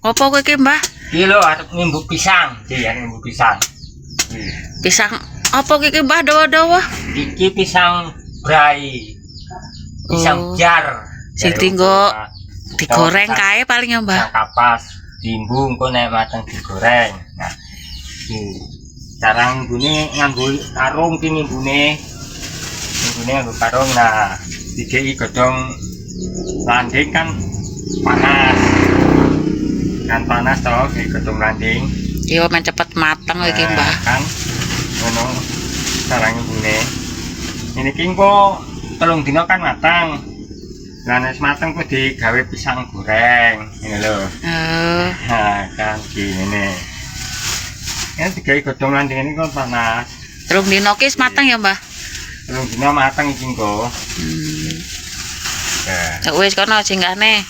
Apa kowe iki, Mbah? Iki lho arep nimbu pisang, nimbu pisang. Pisang apa iki, Mbah, dawa-dawa? Iki pisang brai. Pisang jar. Sing tinggo digoreng kae paling ya, Mbah. Pisang kapas, diimbung kok nek mateng digoreng. Nah, iki cara nggone nganggo karung ki nimbune. Nimbune nganggo karung. Nah, dikeki godhong landing kan panas. Kan panas toh iki godhong landing. Yo men cepet mateng iki, Mbah. Kan ngono cara nimbune. Ini ki engko 3 dina kan matang. Lah nek mateng kok digawe pisang goreng, ngene lho. Oh. Nah, kan gini. Ya digawe godhong landing ini kok panas. 3 dina ki mateng ya, Mbah? 3 dina mateng iki engko. Wis kono jenggane.